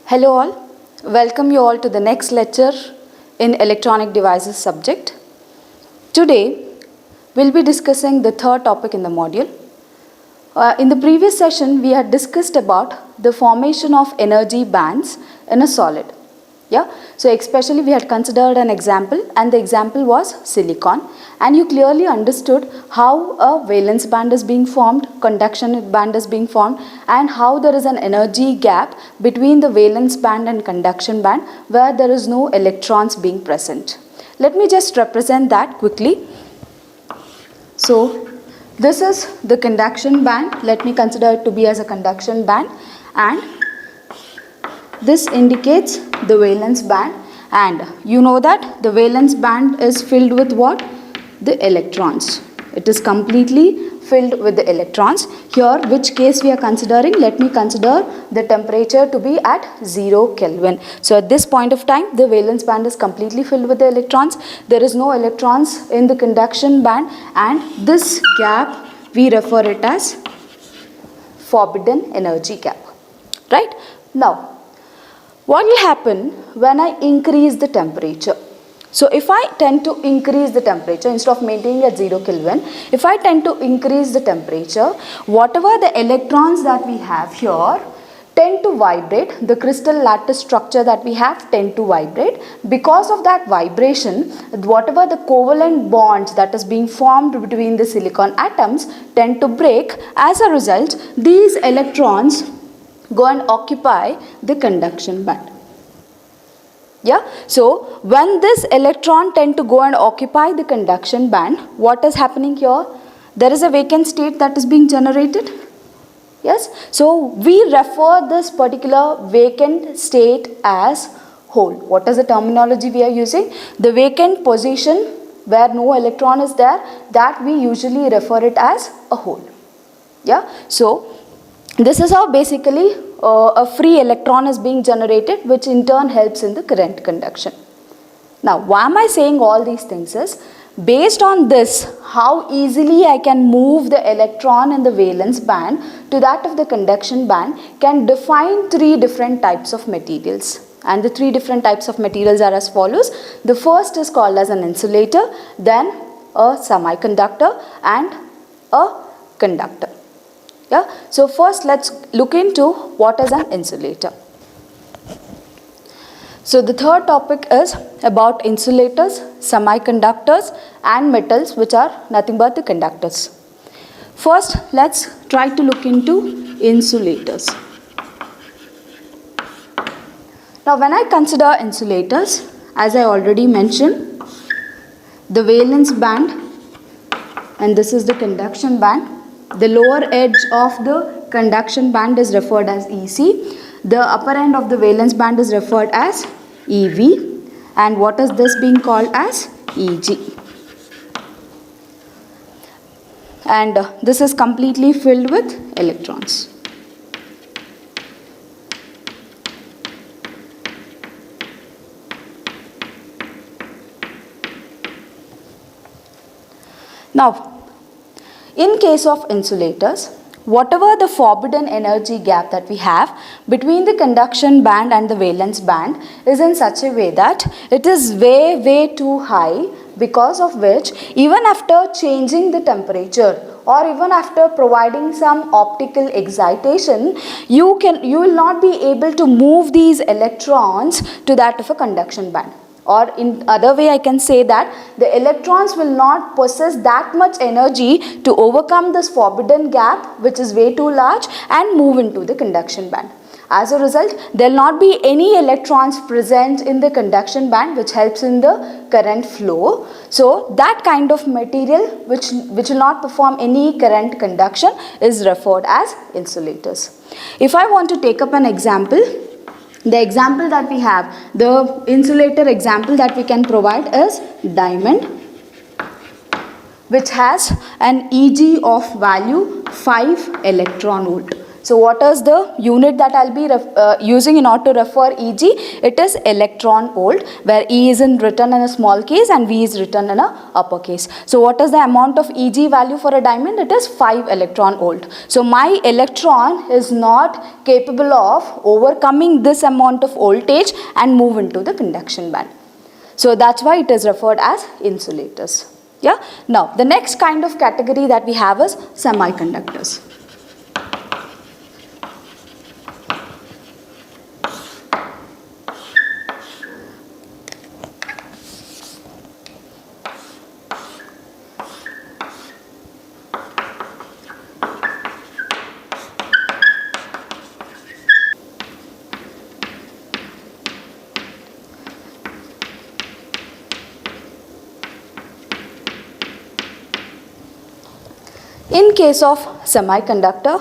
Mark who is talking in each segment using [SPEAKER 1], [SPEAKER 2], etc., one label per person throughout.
[SPEAKER 1] Hello all, welcome you all to the next lecture in electronic devices subject. Today we'll be discussing the third topic in the module. In the previous session we had discussed about the formation of energy bands in a solid. So especially we had considered an example, and the example was silicon, and you clearly understood how a valence band is being formed, conduction band is being formed, and how there is an energy gap between the valence band and conduction band where there is no electrons being present. Let me just represent that quickly. So this is the conduction band. Let me consider it to be as a conduction band, and this indicates the valence band, and you know that the valence band is filled with what? The electrons. It is completely filled with the electrons. Here which case we are considering? Let me consider the temperature to be at 0 Kelvin. So at this point of time the valence band is completely filled with the electrons. There is no electrons in the conduction band, and this gap we refer it as forbidden energy gap. Right? Now what will happen when I increase the temperature? So if I tend to increase the temperature, instead of maintaining at 0 Kelvin, if I tend to increase the temperature, whatever the electrons that we have here tend to vibrate, the crystal lattice structure that we have tend to vibrate. Because of that vibration, whatever the covalent bonds that is being formed between the silicon atoms tend to break. As a result, these electrons go and occupy the conduction band. So when this electron tend to go and occupy the conduction band, what is happening here? There is a vacant state that is being generated. Yes, so we refer this particular vacant state as hole. What is the terminology we are using? The vacant position where no electron is there, that we usually refer it as a hole. So this is how basically a free electron is being generated, which in turn helps in the current conduction. Now why am I saying all these things is, based on this, how easily I can move the electron in the valence band to that of the conduction band can define three different types of materials. And the three different types of materials are as follows. The first is called as an insulator, then a semiconductor, and a conductor. So first let's look into what is an insulator. So the third topic is about insulators, semiconductors, and metals, which are nothing but the conductors. First let's try to look into insulators. Now when I consider insulators, as I already mentioned, the valence band, and this is the conduction band. The lower edge of the conduction band is referred as EC. The upper end of the valence band is referred as EV. And what is this being called as? EG. And this is completely filled with electrons. Now, in case of insulators, whatever the forbidden energy gap that we have between the conduction band and the valence band is in such a way that it is way too high, because of which even after changing the temperature or even after providing some optical excitation, you will not be able to move these electrons to that of a conduction band. Or in other way I can say that the electrons will not possess that much energy to overcome this forbidden gap, which is way too large, and move into the conduction band. As a result, there will not be any electrons present in the conduction band, which helps in the current flow. So that kind of material which will not perform any current conduction is referred as insulators. If I want to take up an example, the example that we have, the insulator example that we can provide is diamond, which has an Eg of value 5 electron volt. So what is the unit that I'll be using in order to refer Eg? It is electron volt, where E is written in a small case and V is written in a uppercase. So what is the amount of Eg value for a diamond? It is 5 electron volt. So my electron is not capable of overcoming this amount of voltage and move into the conduction band. So that's why it is referred as insulators. Yeah. Now the next kind of category that we have is semiconductors. In case of semiconductor,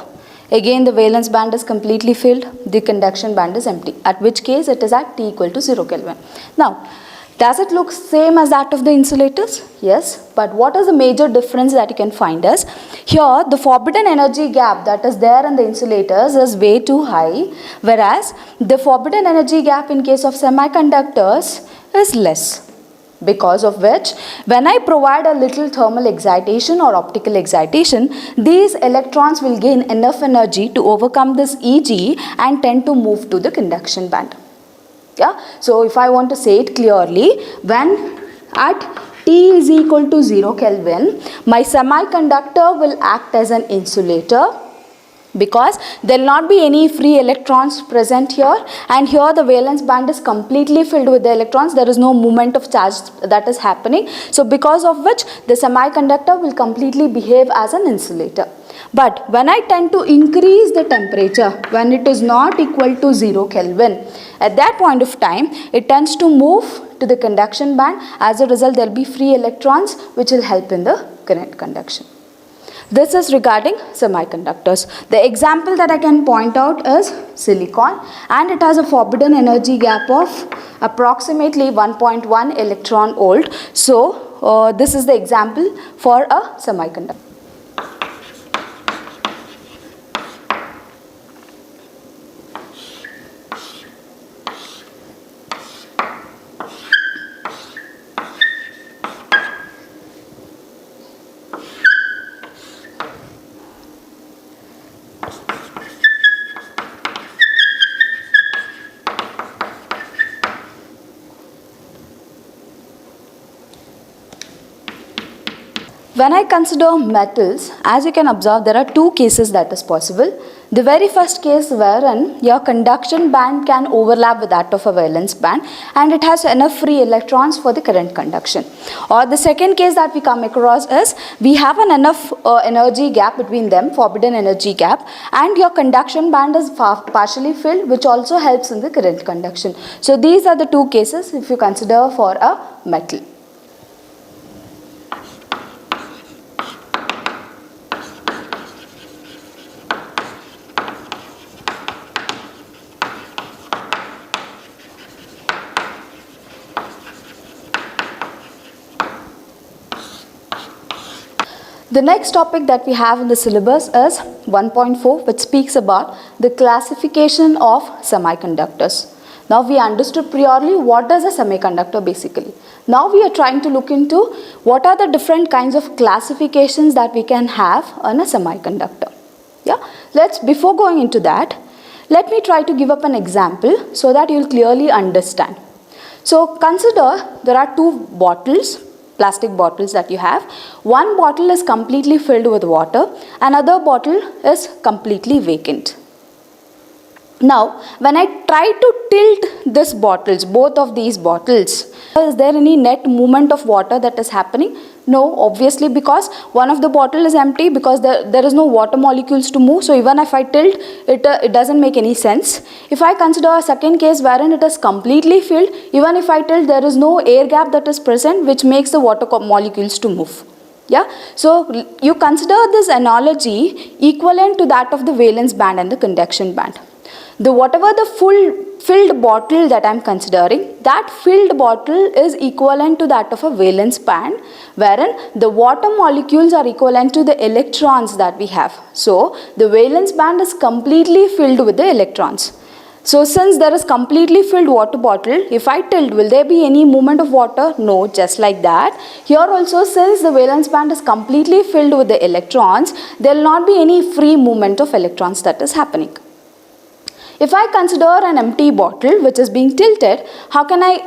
[SPEAKER 1] again the valence band is completely filled, the conduction band is empty, at which case it is at T equal to 0 Kelvin. Now, does it look same as that of the insulators? Yes, but what is the major difference that you can find is, here the forbidden energy gap that is there in the insulators is way too high, whereas the forbidden energy gap in case of semiconductors is less. Because of which, when I provide a little thermal excitation or optical excitation, these electrons will gain enough energy to overcome this Eg and tend to move to the conduction band. Yeah. So if I want to say it clearly, when at T is equal to 0 Kelvin, my semiconductor will act as an insulator, because there will not be any free electrons present here, and here the valence band is completely filled with the electrons. There is no movement of charge that is happening. So because of which the semiconductor will completely behave as an insulator. But when I tend to increase the temperature, when it is not equal to 0 Kelvin, at that point of time it tends to move to the conduction band. As a result, there will be free electrons which will help in the current conduction. This is regarding semiconductors. The example that I can point out is silicon, and it has a forbidden energy gap of approximately 1.1 electron volt. So this is the example for a semiconductor. When I consider metals, as you can observe, there are two cases that is possible. The very first case wherein your conduction band can overlap with that of a valence band and it has enough free electrons for the current conduction. Or the second case that we come across is we have an enough energy gap between them, forbidden energy gap, and your conduction band is partially filled, which also helps in the current conduction. So these are the two cases if you consider for a metal. The next topic that we have in the syllabus is 1.4, which speaks about the classification of semiconductors. Now we understood priorly what is a semiconductor basically. Now we are trying to look into what are the different kinds of classifications that we can have on a semiconductor. Yeah, before going into that, let me try to give up an example so that you will clearly understand. So consider there are two bottles, plastic bottles that you have. One bottle is completely filled with water, another bottle is completely vacant. Now, when I try to tilt these bottles, both of these bottles, is there any net movement of water that is happening? No, obviously, because one of the bottle is empty, because there is no water molecules to move. So even if I tilt, it doesn't make any sense. If I consider a second case wherein it is completely filled, even if I tilt, there is no air gap that is present, which makes the water molecules to move. Yeah, so you consider this analogy equivalent to that of the valence band and the conduction band. The whatever the filled bottle that I'm considering, that filled bottle is equivalent to that of a valence band, wherein the water molecules are equivalent to the electrons that we have. So the valence band is completely filled with the electrons. So since there is completely filled water bottle, if I tilt, will there be any movement of water? No, just like that. Here also, since the valence band is completely filled with the electrons, there will not be any free movement of electrons that is happening. If I consider an empty bottle which is being tilted, how can I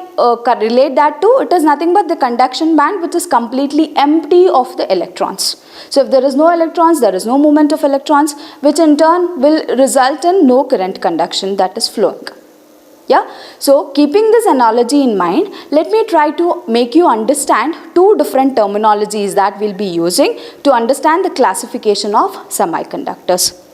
[SPEAKER 1] relate that to? It is nothing but the conduction band which is completely empty of the electrons. So if there is no electrons, there is no movement of electrons, which in turn will result in no current conduction that is flowing. Yeah. So keeping this analogy in mind, let me try to make you understand two different terminologies that we'll be using to understand the classification of semiconductors.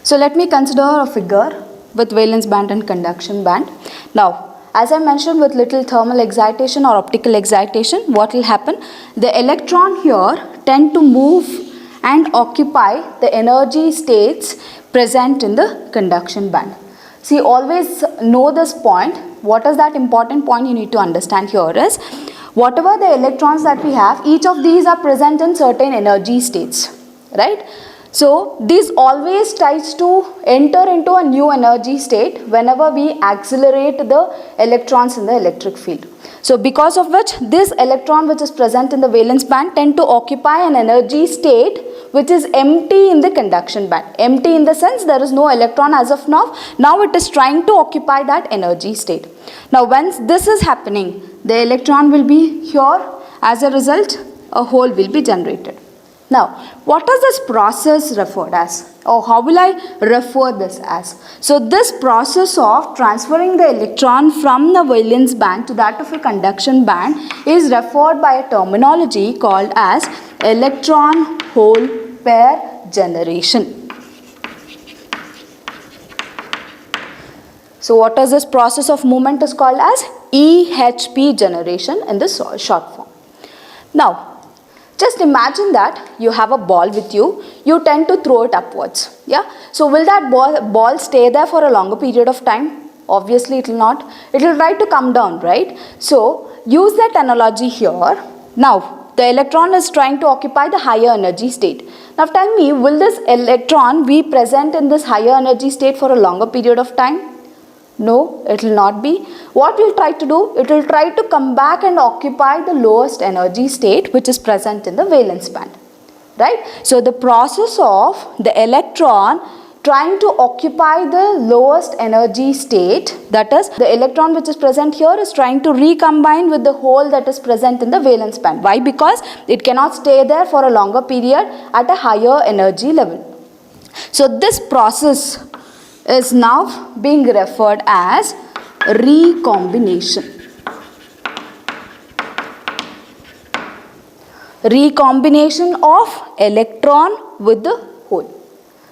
[SPEAKER 1] So let me consider a figure with valence band and conduction band. Now, as I mentioned, with little thermal excitation or optical excitation, what will happen? The electron here tend to move and occupy the energy states present in the conduction band. See, always know this point. What is that important point you need to understand here is, whatever the electrons that we have, each of these are present in certain energy states, right? So this always tries to enter into a new energy state whenever we accelerate the electrons in the electric field. So because of which this electron which is present in the valence band tend to occupy an energy state which is empty in the conduction band. Empty in the sense there is no electron as of now. Now it is trying to occupy that energy state. Now once this is happening, the electron will be here. As a result, a hole will be generated. Now, what is this process referred as? Or how will I refer this as? So, this process of transferring the electron from the valence band to that of a conduction band is referred by a terminology called as electron hole pair generation. So, what is this process of movement is called as EHP generation in the short form. Now, just imagine that you have a ball with you, you tend to throw it upwards. Yeah. So will that ball stay there for a longer period of time? Obviously it will not. It will try to come down, right? So use that analogy here. Now the electron is trying to occupy the higher energy state. Now tell me, will this electron be present in this higher energy state for a longer period of time? No, it will not be. What will try to do? It will try to come back and occupy the lowest energy state which is present in the valence band. Right? So the process of the electron trying to occupy the lowest energy state, that is the electron which is present here is trying to recombine with the hole that is present in the valence band. Why? Because it cannot stay there for a longer period at a higher energy level. So this process is now being referred as recombination. Recombination of electron with the hole.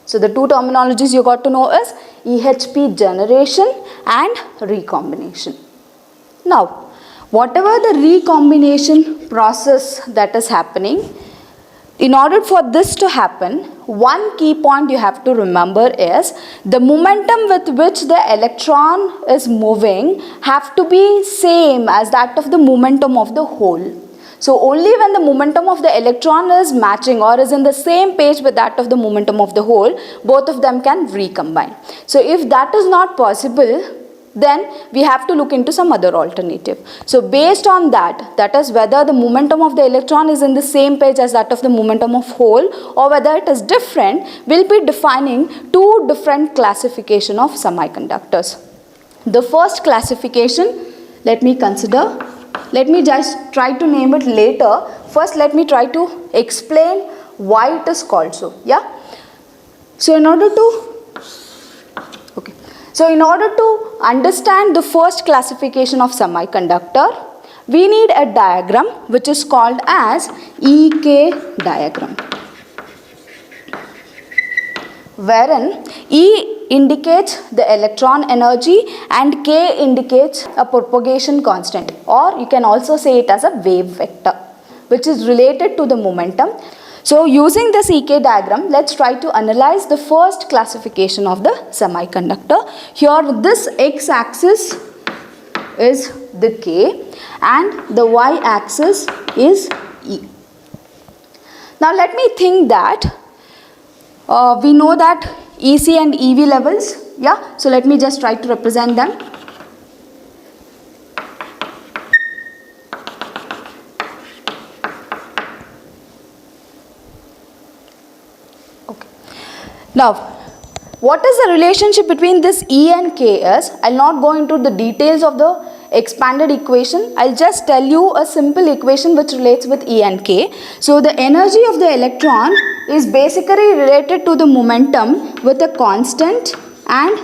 [SPEAKER 1] So the two terminologies you got to know is EHP generation and recombination. Now, whatever the recombination process that is happening, in order for this to happen, one key point you have to remember is the momentum with which the electron is moving have to be same as that of the momentum of the hole. So only when the momentum of the electron is matching or is in the same page with that of the momentum of the hole, both of them can recombine. So if that is not possible, then we have to look into some other alternative. So based on that, that is whether the momentum of the electron is in the same page as that of the momentum of hole or whether it is different, we'll be defining two different classification of semiconductors. The first classification, let me just try to name it later. First, let me try to explain why it is called so. Yeah. So in order to, okay. So in order to understand the first classification of semiconductor, we need a diagram which is called as EK diagram, wherein E indicates the electron energy and K indicates a propagation constant, or you can also say it as a wave vector, which is related to the momentum. So using this EK diagram, let's try to analyze the first classification of the semiconductor. Here this x-axis is the K and the y-axis is E. Now let me think that we know that EC and EV levels, yeah, so let me just try to represent them. Okay. Now, what is the relationship between this E and K is, I'll not go into the details of the expanded equation. I'll just tell you a simple equation which relates with E and K. So the energy of the electron is basically related to the momentum with a constant and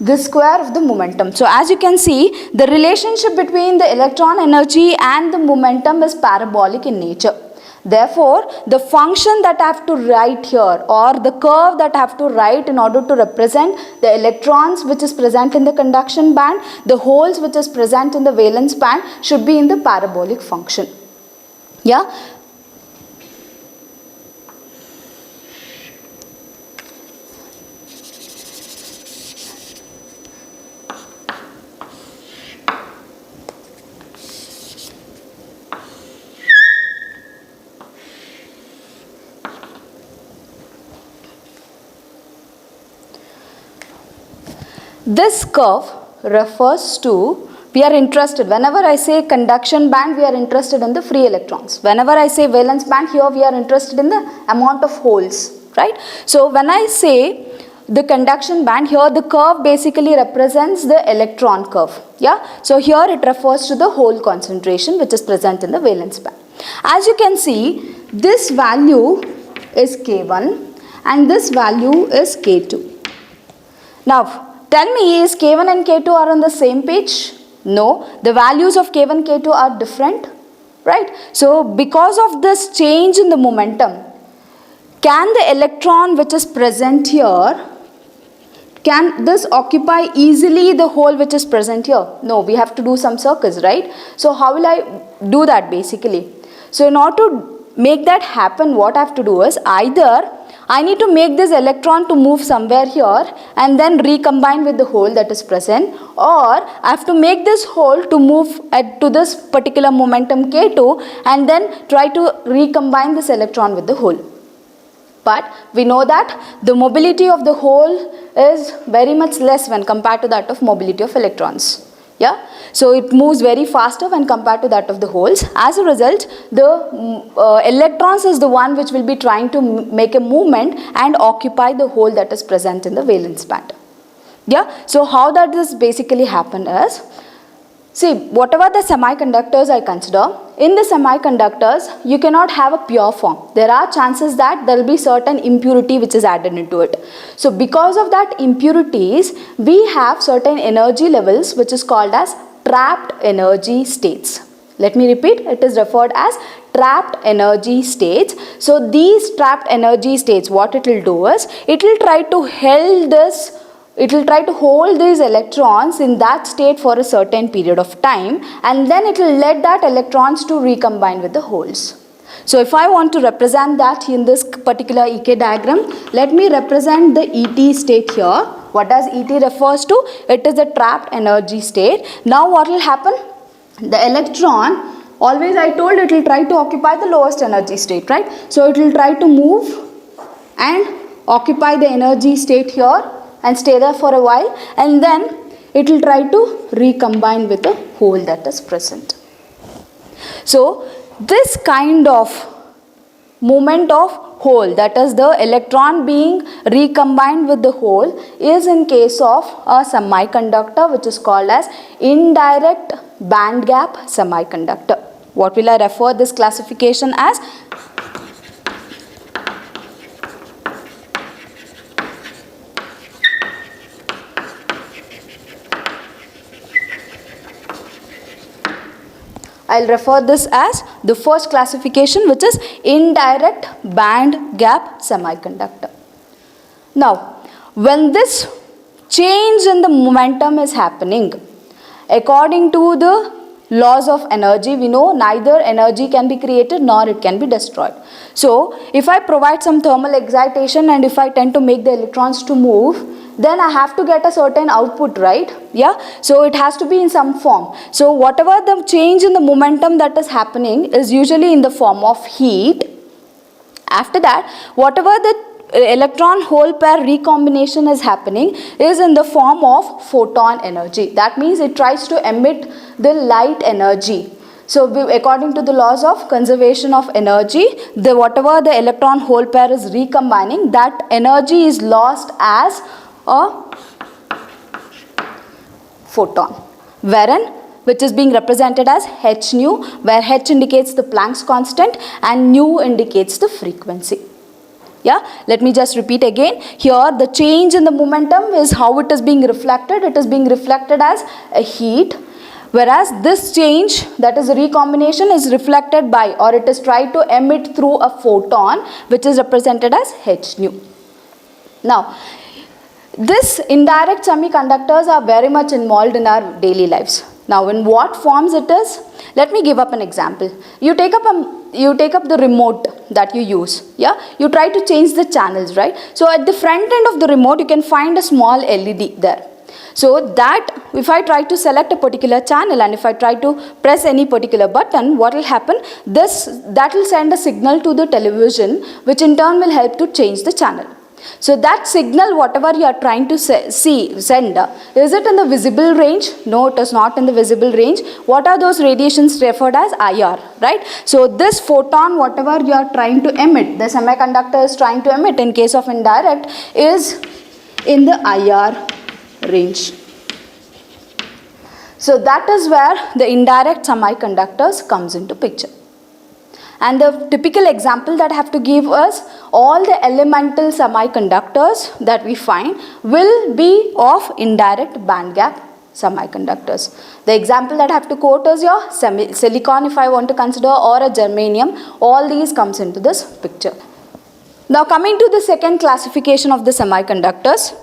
[SPEAKER 1] the square of the momentum. So as you can see, the relationship between the electron energy and the momentum is parabolic in nature. Therefore, the function that I have to write here, or the curve that I have to write in order to represent the electrons which is present in the conduction band, the holes which is present in the valence band, should be in the parabolic function. Yeah. This curve refers to, we are interested, whenever I say conduction band, we are interested in the free electrons. Whenever I say valence band, here we are interested in the amount of holes, right? So when I say the conduction band, here the curve basically represents the electron curve. Yeah. So here it refers to the hole concentration which is present in the valence band. As you can see, this value is K1 and this value is K2. Now, tell me, is K1 and K2 are on the same page? No, the values of K1, K2 are different, right? So, because of this change in the momentum, can the electron which is present here, can this occupy easily the hole which is present here? No, we have to do some circles, right? So, how will I do that basically? So, in order to make that happen, what I have to do is either I need to make this electron to move somewhere here and then recombine with the hole that is present, or I have to make this hole to move to this particular momentum K2 and then try to recombine this electron with the hole. But we know that the mobility of the hole is very much less when compared to that of mobility of electrons. Yeah, so it moves very faster when compared to that of the holes. As a result, the electrons is the one which will be trying to make a movement and occupy the hole that is present in the valence band. Yeah, so how that this basically happen is, see, whatever the semiconductors I consider, in the semiconductors, you cannot have a pure form. There are chances that there will be certain impurity which is added into it. So, because of that impurities, we have certain energy levels which is called as trapped energy states. Let me repeat, it is referred as trapped energy states. So, these trapped energy states, what it will do is, it will try to hold these electrons in that state for a certain period of time, and then it will let that electrons to recombine with the holes. So if I want to represent that in this particular EK diagram, let me represent the ET state here. What does ET refers to? It is the trapped energy state. Now what will happen? The electron, always I told it will try to occupy the lowest energy state, right? So it will try to move and occupy the energy state here and stay there for a while, and then it will try to recombine with the hole that is present. So this kind of movement of hole, that is the electron being recombined with the hole, is in case of a semiconductor which is called as indirect band gap semiconductor. What will I refer this classification as? I'll refer this as the first classification, which is indirect band gap semiconductor. Now, when this change in the momentum is happening, according to the laws of energy, we know neither energy can be created nor it can be destroyed. So, if I provide some thermal excitation and if I tend to make the electrons to move, then I have to get a certain output, right? Yeah, so it has to be in some form. So whatever the change in the momentum that is happening is usually in the form of heat. After that, whatever the electron hole pair recombination is happening is in the form of photon energy. That means it tries to emit the light energy. So according to the laws of conservation of energy, whatever the electron hole pair is recombining, that energy is lost as a photon, wherein which is being represented as h nu, where h indicates the Planck's constant and nu indicates the frequency. Yeah, let me just repeat again. Here the change in the momentum is how it is being reflected. It is being reflected as a heat, whereas this change, that is recombination, is reflected by, or it is tried to emit through a photon, which is represented as h nu. Now, this indirect semiconductors are very much involved in our daily lives. Now, in what forms it is? Let me give up an example. You take up the remote that you use. Yeah, you try to change the channels, right? So at the front end of the remote, you can find a small LED there. So that if I try to select a particular channel and if I try to press any particular button, what will happen? That will send a signal to the television, which in turn will help to change the channel. So that signal, whatever you are trying to send, is it in the visible range? No, it is not in the visible range. What are those radiations referred as? IR, right? So this photon, whatever you are trying to emit, the semiconductor is trying to emit in case of indirect, is in the IR range. So that is where the indirect semiconductors comes into picture. And the typical example that I have to give us, all the elemental semiconductors that we find will be of indirect band gap semiconductors. The example that I have to quote is your silicon, if I want to consider, or a germanium. All these comes into this picture. Now coming to the second classification of the semiconductors.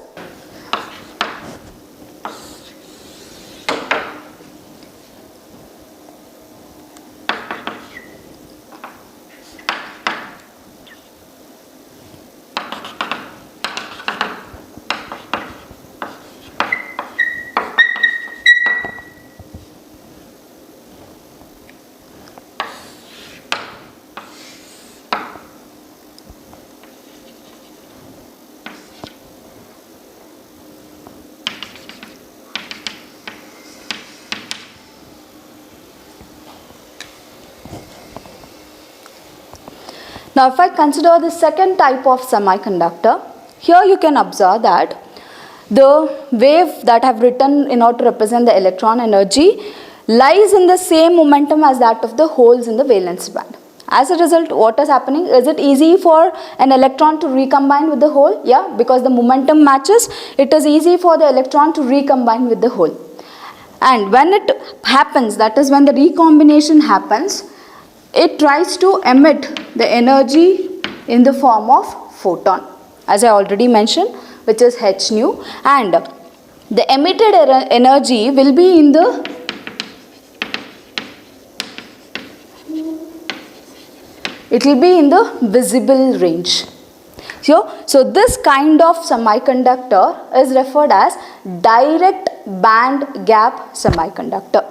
[SPEAKER 1] Now if I consider the second type of semiconductor, here you can observe that the wave that I have written in order to represent the electron energy lies in the same momentum as that of the holes in the valence band. As a result, what is happening? Is it easy for an electron to recombine with the hole? Yeah, because the momentum matches, it is easy for the electron to recombine with the hole. And when it happens, that is when the recombination happens, it tries to emit the energy in the form of photon, as I already mentioned, which is h nu, and the emitted energy will be in the visible range. So this kind of semiconductor is referred as direct band gap semiconductor.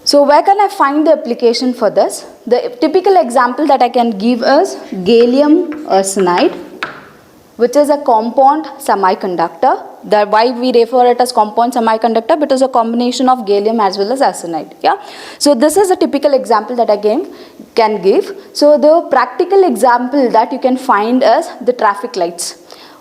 [SPEAKER 1] So where can I find the application for this? The typical example that I can give is gallium arsenide, which is a compound semiconductor. That why we refer it as compound semiconductor, because a combination of gallium as well as arsenide. Yeah. So this is a typical example that I can give. So the practical example that you can find is the traffic lights.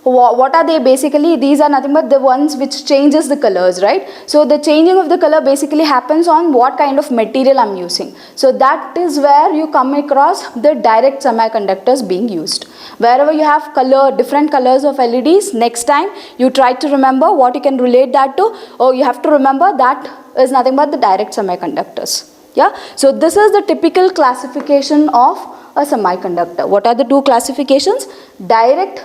[SPEAKER 1] what are they basically? These are nothing but the ones which changes the colors, right? So the changing of the color basically happens on what kind of material I'm using. So that is where you come across the direct semiconductors being used. Wherever you have color, different colors of LEDs, next time you try to remember what you can relate that to, or you have to remember that is nothing but the direct semiconductors. Yeah, so this is the typical classification of a semiconductor. What are the two classifications? Direct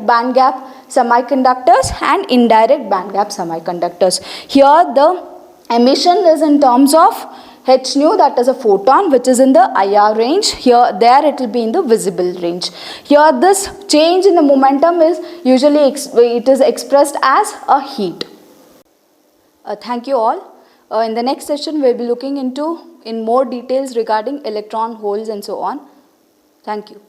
[SPEAKER 1] band gap semiconductors and indirect band gap semiconductors. Here the emission is in terms of h nu, that is a photon, which is in the IR range. Here, there it will be in the visible range. Here this change in the momentum is usually expressed as a heat. Thank you all. In the next session, we will be looking into in more details regarding electron holes and so on. Thank you.